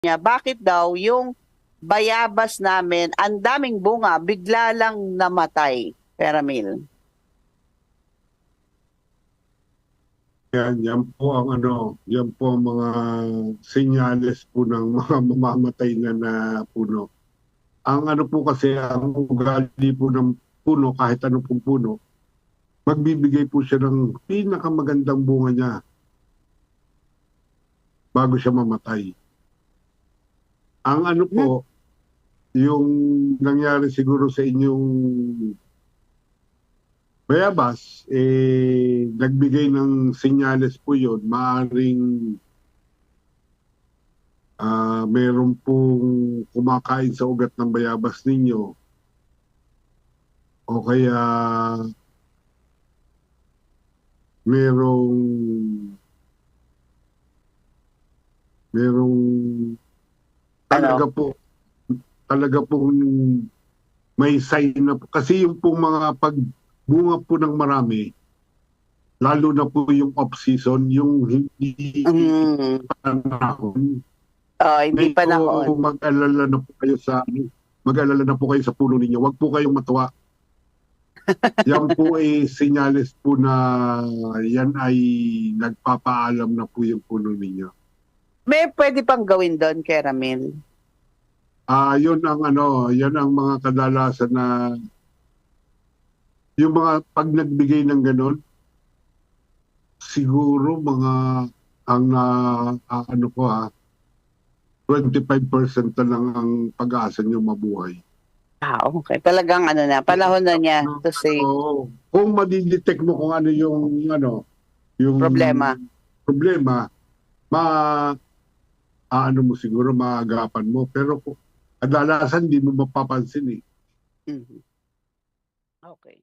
niya, bakit daw yung bayabas namin, ang daming bunga, bigla lang namatay, Peramil. Yan po ang yan po ang mga senyales po ng mga mamamatay na puno. Ang po kasi, ang ugali po ng puno, kahit ano pong puno, magbibigay po siya ng pinakamagandang bunga niya bago siya mamatay. Ang po, yung nangyari siguro sa inyong bayabas, nagbigay ng senyales po yun. Maaring meron pong kumakain sa ugat ng bayabas ninyo o kaya merong merong Ano? talaga po talaga pong may sign na po. Kasi yung pong mga pagbunga po ng marami, lalo na po yung off-season, yung hindi Mm, panahon, hindi medyo panahon. mag-alala na po kayo mag-alala na po kayo sa puno ninyo. Huwag po kayong matuwa. Yan po ay senyales po na yan ay nagpapaalam na po yung puno ninyo. May pwede pang gawin doon, Keramil. Yun ang yan ang mga kadalasan na yung mga pag nagbigay ng ganun, siguro mga ang 25% na lang ang pag-asa niyo mabuhay. Okay. Talagang ano na, panahon na niya to say Kung madidetect mo kung ano yung problema. problema, ma mo siguro maagapan mo. Pero kadalasan di mo mapapansin eh. Mhm. Okay.